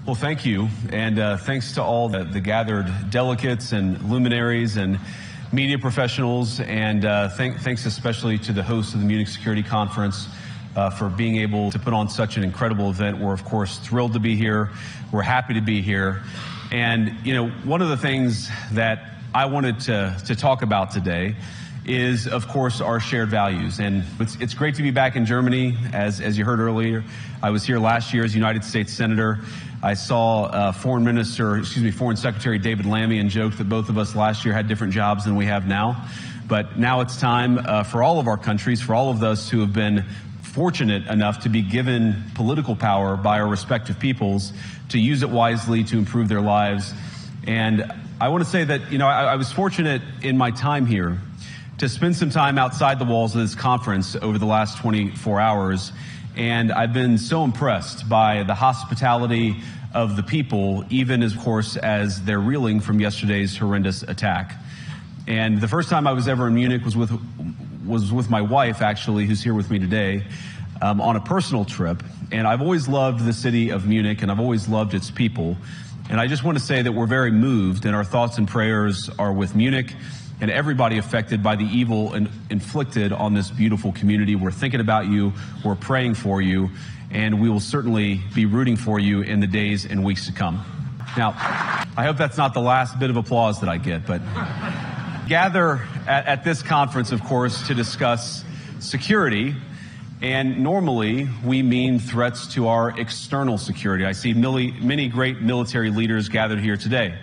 Well, thank you, and thanks to all the gathered delegates and luminaries and media professionals, and thanks especially to the host of the Munich Security Conference for being able to put on such an incredible event. We're, of course, thrilled to be here. We're happy to be here. And, you know, one of the things that I wanted to talk about today is, of course, our shared values. And it's great to be back in Germany. As you heard earlier, I was here last year as United States Senator. I saw Foreign Secretary David Lammy and joked that both of us last year had different jobs than we have now. But now it's time for all of our countries, for all of us who have been fortunate enough to be given political power by our respective peoples to use it wisely to improve their lives. And I want to say that, you know, I was fortunate in my time here to spend some time outside the walls of this conference over the last 24 hours. And I've been so impressed by the hospitality of the people, even, of course, as they're reeling from yesterday's horrendous attack. And the first time I was ever in Munich was with my wife, actually, who's here with me today, on a personal trip. And I've always loved the city of Munich, and I've always loved its people. And I just want to say that we're very moved, and our thoughts and prayers are with Munich and everybody affected by the evil inflicted on this beautiful community. We're thinking about you, we're praying for you, and we will certainly be rooting for you in the days and weeks to come. Now, I hope that's not the last bit of applause that I get, but gather at this conference, of course, to discuss security. And normally, we mean threats to our external security. I see many great military leaders gathered here today.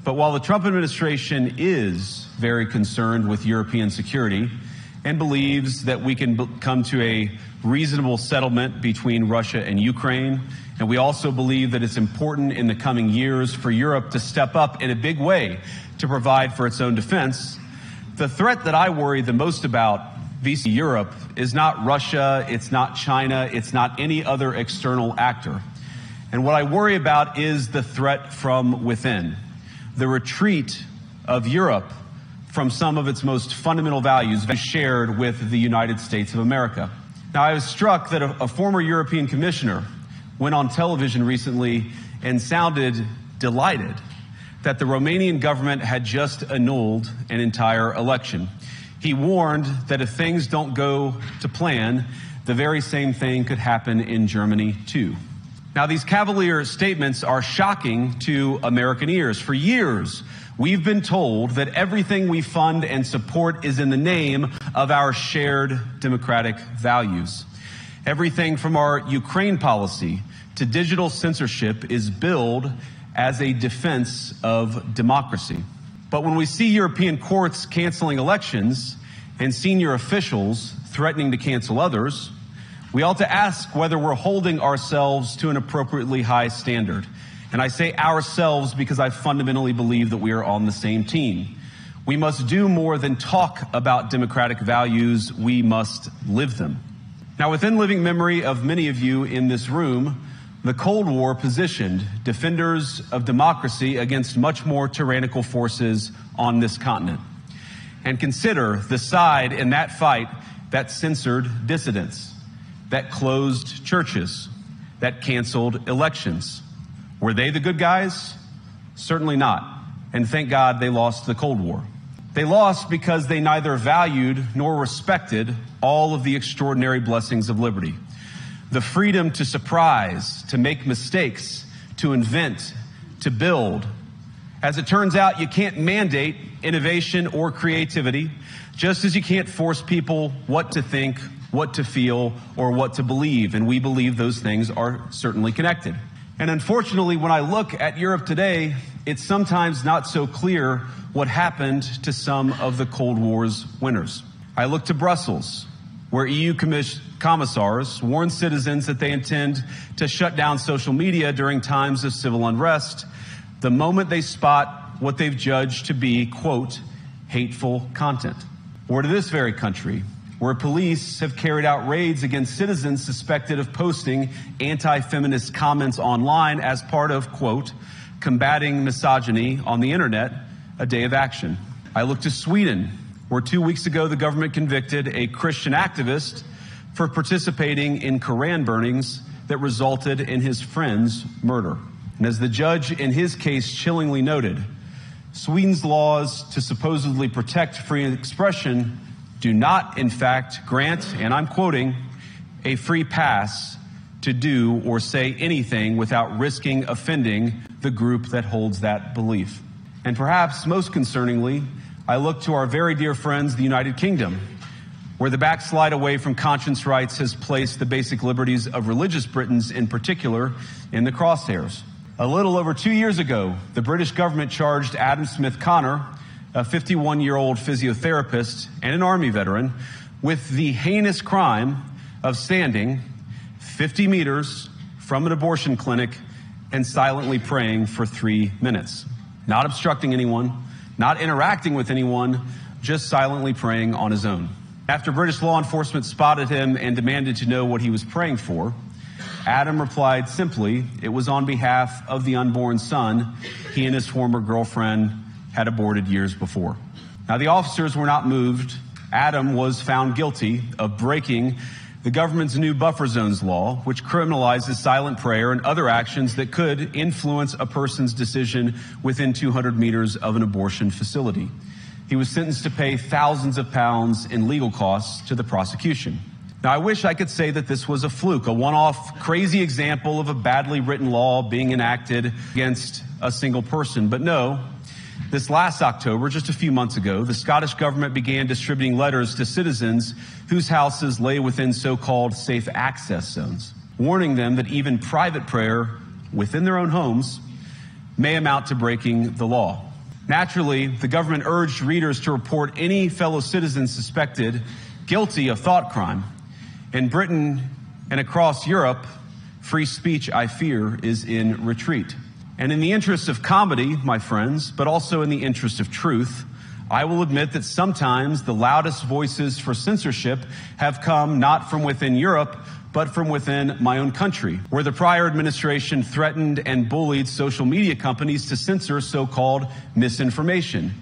But while the Trump administration is very concerned with European security and believes that we can come to a reasonable settlement between Russia and Ukraine, and we also believe that it's important in the coming years for Europe to step up in a big way to provide for its own defense, the threat that I worry the most about vis-a-vis Europe is not Russia, it's not China, it's not any other external actor. And what I worry about is the threat from within, the retreat of Europe from some of its most fundamental values shared with the United States of America. Now, I was struck that a former European commissioner went on television recently and sounded delighted that the Romanian government had just annulled an entire election. He warned that if things don't go to plan, the very same thing could happen in Germany, too. Now, these cavalier statements are shocking to American ears. For years, we've been told that everything we fund and support is in the name of our shared democratic values. Everything from our Ukraine policy to digital censorship is billed as a defense of democracy. But when we see European courts canceling elections and senior officials threatening to cancel others, we ought to ask whether we're holding ourselves to an appropriately high standard. And I say ourselves because I fundamentally believe that we are on the same team. We must do more than talk about democratic values, we must live them. Now, within living memory of many of you in this room, the Cold War positioned defenders of democracy against much more tyrannical forces on this continent. And consider the side in that fight that censored dissidents, that closed churches, that canceled elections. Were they the good guys? Certainly not. And thank God they lost the Cold War. They lost because they neither valued nor respected all of the extraordinary blessings of liberty. The freedom to surprise, to make mistakes, to invent, to build. As it turns out, you can't mandate innovation or creativity, just as you can't force people what to think, what to feel, or what to believe. And we believe those things are certainly connected. And unfortunately, when I look at Europe today, it's sometimes not so clear what happened to some of the Cold War's winners. I look to Brussels, where EU commissars warn citizens that they intend to shut down social media during times of civil unrest the moment they spot what they've judged to be, quote, hateful content. Or to this very country, where police have carried out raids against citizens suspected of posting anti-feminist comments online as part of, quote, combating misogyny on the internet, a day of action. I look to Sweden, where 2 weeks ago the government convicted a Christian activist for participating in Koran burnings that resulted in his friend's murder. And as the judge in his case chillingly noted, Sweden's laws to supposedly protect free expression do not, in fact, grant, and I'm quoting, a free pass to do or say anything without risking offending the group that holds that belief. And perhaps most concerningly, I look to our very dear friends, the United Kingdom, where the backslide away from conscience rights has placed the basic liberties of religious Britons in particular in the crosshairs. A little over 2 years ago, the British government charged Adam Smith Connor, a 51-year-old physiotherapist and an Army veteran, with the heinous crime of standing 50 meters from an abortion clinic and silently praying for 3 minutes. Not obstructing anyone, not interacting with anyone, just silently praying on his own. After British law enforcement spotted him and demanded to know what he was praying for, Adam replied simply, it was on behalf of the unborn son he and his former girlfriend had aborted years before. Now, the officers were not moved. Adam was found guilty of breaking the government's new buffer zones law, which criminalizes silent prayer and other actions that could influence a person's decision within 200 meters of an abortion facility. He was sentenced to pay thousands of pounds in legal costs to the prosecution. Now, I wish I could say that this was a fluke, a one-off crazy example of a badly written law being enacted against a single person. But no, this last October, just a few months ago, the Scottish government began distributing letters to citizens whose houses lay within so-called safe access zones, warning them that even private prayer within their own homes may amount to breaking the law. Naturally, the government urged readers to report any fellow citizens suspected guilty of thought crime. In Britain and across Europe, free speech, I fear, is in retreat. And in the interest of comedy, my friends, but also in the interest of truth, I will admit that sometimes the loudest voices for censorship have come not from within Europe, but from within my own country, where the prior administration threatened and bullied social media companies to censor so-called misinformation.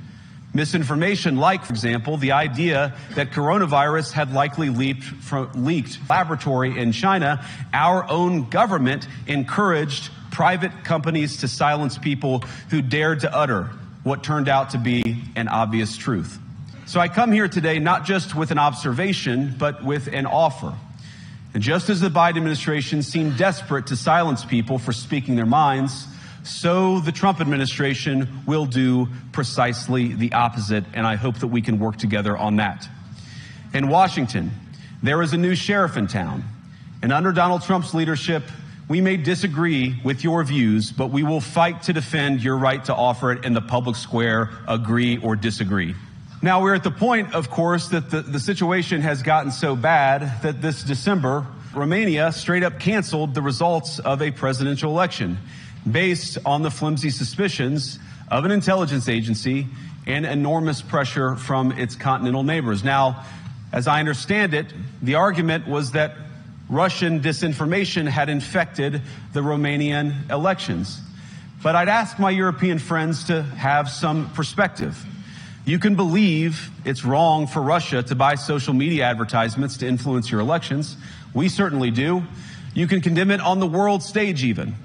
Misinformation like, for example, the idea that coronavirus had likely leaked laboratory in China. Our own government encouraged private companies to silence people who dared to utter what turned out to be an obvious truth. So I come here today not just with an observation, but with an offer. And just as the Biden administration seemed desperate to silence people for speaking their minds, so the Trump administration will do precisely the opposite, and I hope that we can work together on that. In Washington, there is a new sheriff in town, and under Donald Trump's leadership, we may disagree with your views, but we will fight to defend your right to offer it in the public square, agree or disagree. Now, we're at the point, of course, that the situation has gotten so bad that this December, Romania straight up canceled the results of a presidential election based on the flimsy suspicions of an intelligence agency and enormous pressure from its continental neighbors. Now, as I understand it, the argument was that Russian disinformation had infected the Romanian elections. But I'd ask my European friends to have some perspective. You can believe it's wrong for Russia to buy social media advertisements to influence your elections. We certainly do. You can condemn it on the world stage even.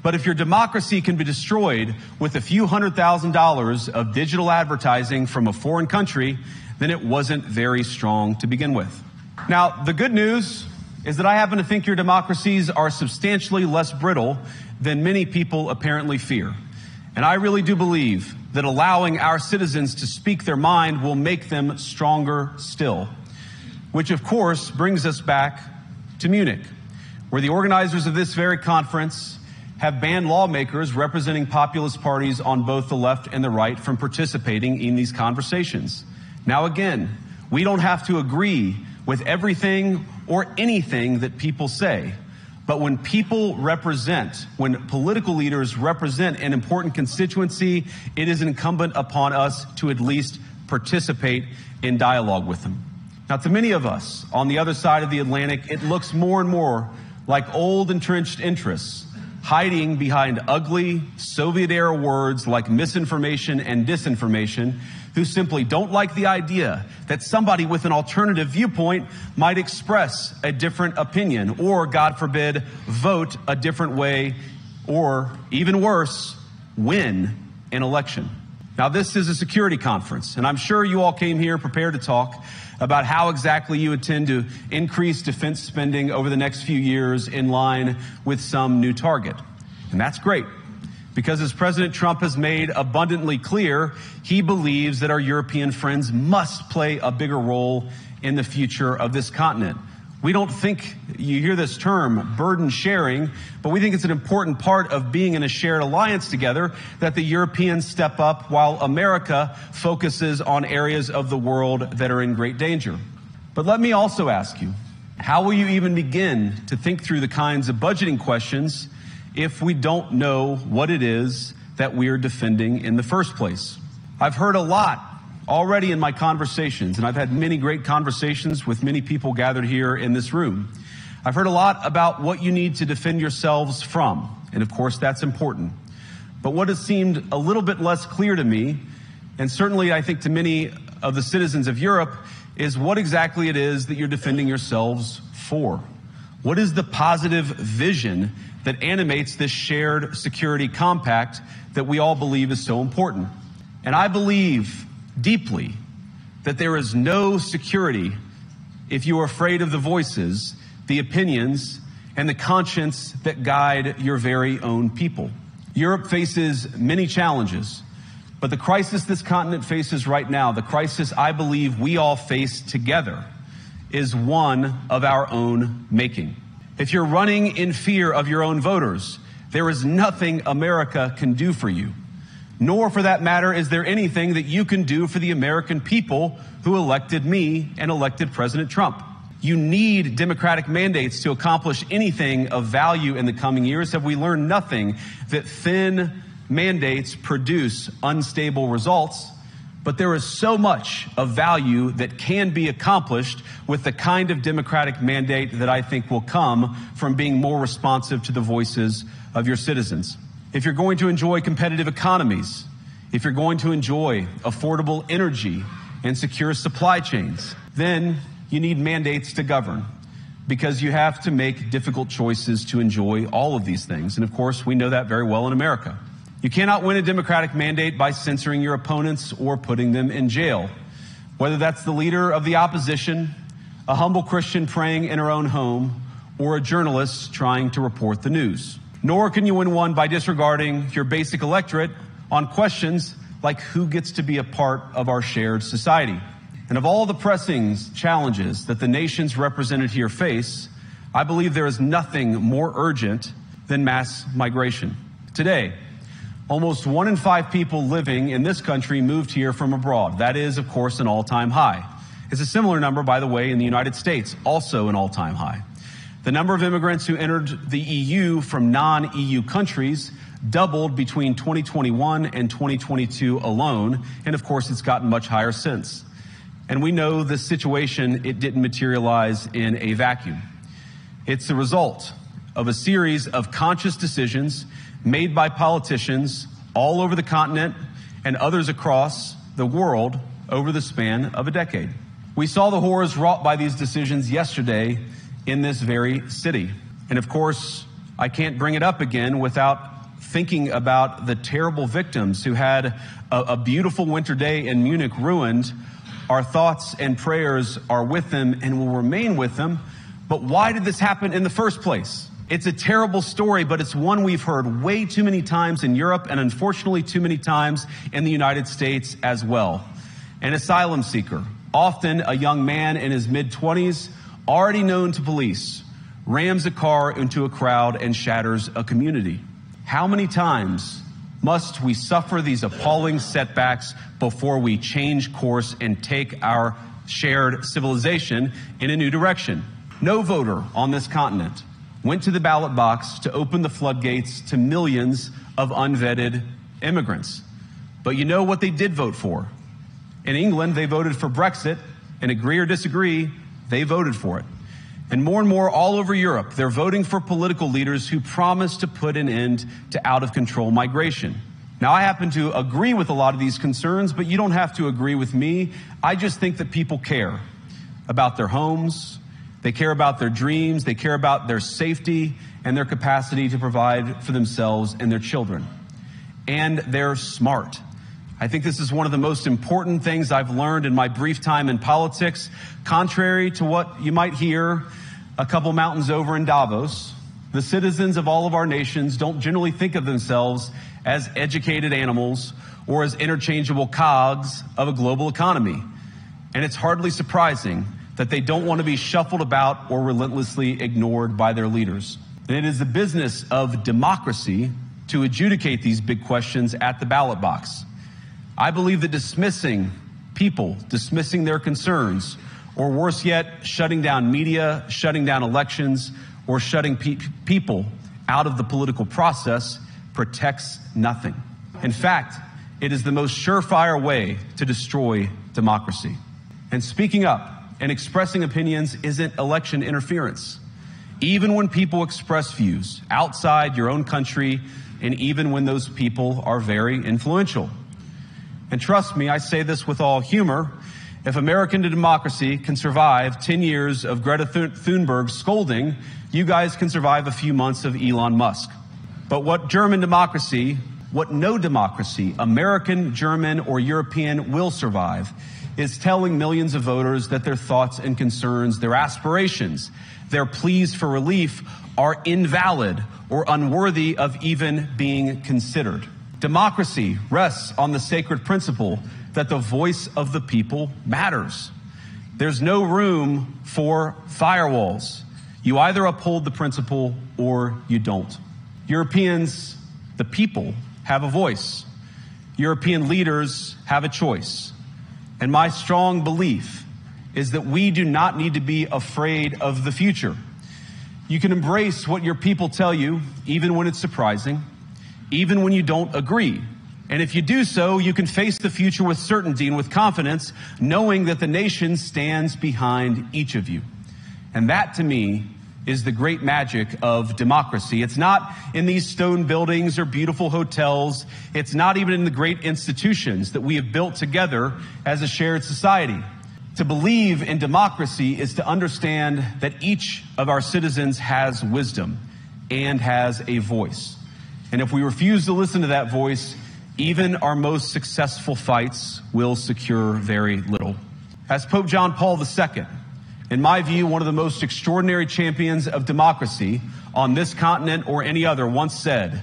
But if your democracy can be destroyed with a few $100,000 of digital advertising from a foreign country, then it wasn't very strong to begin with. Now, the good news is that I happen to think your democracies are substantially less brittle than many people apparently fear. And I really do believe that allowing our citizens to speak their mind will make them stronger still. Which, of course, brings us back to Munich, where the organizers of this very conference have banned lawmakers representing populist parties on both the left and the right from participating in these conversations. Now, again, we don't have to agree with everything or anything that people say. But when people represent, when political leaders represent an important constituency, it is incumbent upon us to at least participate in dialogue with them. Now, to many of us on the other side of the Atlantic, it looks more and more like old entrenched interests hiding behind ugly Soviet-era words like misinformation and disinformation, who simply don't like the idea that somebody with an alternative viewpoint might express a different opinion or, God forbid, vote a different way or even worse, win an election. Now, this is a security conference, and I'm sure you all came here prepared to talk about how exactly you intend to increase defense spending over the next few years in line with some new target. And that's great, because as President Trump has made abundantly clear, he believes that our European friends must play a bigger role in the future of this continent. We don't think, you hear this term, burden sharing, but we think it's an important part of being in a shared alliance together that the Europeans step up while America focuses on areas of the world that are in great danger. But let me also ask you, how will you even begin to think through the kinds of budgeting questions if we don't know what it is that we're defending in the first place? I've heard a lot already in my conversations, and I've had many great conversations with many people gathered here in this room. I've heard a lot about what you need to defend yourselves from, and of course that's important. But what has seemed a little bit less clear to me, and certainly I think to many of the citizens of Europe, is what exactly it is that you're defending yourselves for. What is the positive vision that animates this shared security compact that we all believe is so important? And I believe deeply that there is no security if you are afraid of the voices, the opinions, and the conscience that guide your very own people. Europe faces many challenges, but the crisis this continent faces right now, the crisis I believe we all face together, is one of our own making. If you're running in fear of your own voters, there is nothing America can do for you. Nor, for that matter, is there anything that you can do for the American people who elected me and elected President Trump. You need democratic mandates to accomplish anything of value in the coming years. Have we learned nothing that thin mandates produce unstable results? But there is so much of value that can be accomplished with the kind of democratic mandate that I think will come from being more responsive to the voices of your citizens. If you're going to enjoy competitive economies, if you're going to enjoy affordable energy and secure supply chains, then you need mandates to govern, because you have to make difficult choices to enjoy all of these things. And of course, we know that very well in America. You cannot win a democratic mandate by censoring your opponents or putting them in jail, whether that's the leader of the opposition, a humble Christian praying in her own home, or a journalist trying to report the news. Nor can you win one by disregarding your basic electorate on questions like who gets to be a part of our shared society. And of all the pressing challenges that the nations represented here face, I believe there is nothing more urgent than mass migration. Today, almost 1 in 5 people living in this country moved here from abroad. That is, of course, an all-time high. It's a similar number, by the way, in the United States, also an all-time high. The number of immigrants who entered the EU from non-EU countries doubled between 2021 and 2022 alone, and of course it's gotten much higher since. And we know this situation, it didn't materialize in a vacuum. It's the result of a series of conscious decisions made by politicians all over the continent and others across the world over the span of a decade. We saw the horrors wrought by these decisions yesterday in this very city. And of course, I can't bring it up again without thinking about the terrible victims who had a beautiful winter day in Munich ruined. Our thoughts and prayers are with them and will remain with them. But why did this happen in the first place? It's a terrible story, but it's one we've heard way too many times in Europe and unfortunately too many times in the United States as well. An asylum seeker, often a young man in his mid-20s, already known to police, rams a car into a crowd and shatters a community. How many times must we suffer these appalling setbacks before we change course and take our shared civilization in a new direction? No voter on this continent went to the ballot box to open the floodgates to millions of unvetted immigrants. But you know what they did vote for? In England, they voted for Brexit, and agree or disagree, they voted for it. And more all over Europe, they're voting for political leaders who promise to put an end to out-of-control migration. Now, I happen to agree with a lot of these concerns, but you don't have to agree with me. I just think that people care about their homes, they care about their dreams, they care about their safety, and their capacity to provide for themselves and their children. And they're smart. I think this is one of the most important things I've learned in my brief time in politics. Contrary to what you might hear a couple mountains over in Davos, the citizens of all of our nations don't generally think of themselves as educated animals or as interchangeable cogs of a global economy. And it's hardly surprising that they don't want to be shuffled about or relentlessly ignored by their leaders. And it is the business of democracy to adjudicate these big questions at the ballot box. I believe that dismissing people, dismissing their concerns, or worse yet, shutting down media, shutting down elections, or shutting people out of the political process protects nothing. In fact, it is the most surefire way to destroy democracy. And speaking up and expressing opinions isn't election interference. Even when people express views outside your own country, and even when those people are very influential. And trust me, I say this with all humor, if American democracy can survive 10 years of Greta Thunberg scolding, you guys can survive a few months of Elon Musk. But what German democracy, what no democracy, American, German, or European, will survive is telling millions of voters that their thoughts and concerns, their aspirations, their pleas for relief are invalid or unworthy of even being considered. Democracy rests on the sacred principle that the voice of the people matters. There's no room for firewalls. You either uphold the principle or you don't. Europeans, the people, have a voice. European leaders have a choice. And my strong belief is that we do not need to be afraid of the future. You can embrace what your people tell you, even when it's surprising, even when you don't agree. And if you do so, you can face the future with certainty and with confidence, knowing that the nation stands behind each of you. And that, to me, is the great magic of democracy. It's not in these stone buildings or beautiful hotels. It's not even in the great institutions that we have built together as a shared society. To believe in democracy is to understand that each of our citizens has wisdom and has a voice. And if we refuse to listen to that voice, even our most successful fights will secure very little. As Pope John Paul II, in my view, one of the most extraordinary champions of democracy on this continent or any other, once said,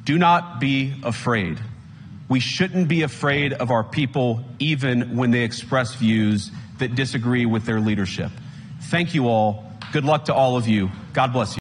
"Do not be afraid." We shouldn't be afraid of our people, even when they express views that disagree with their leadership. Thank you all. Good luck to all of you. God bless you.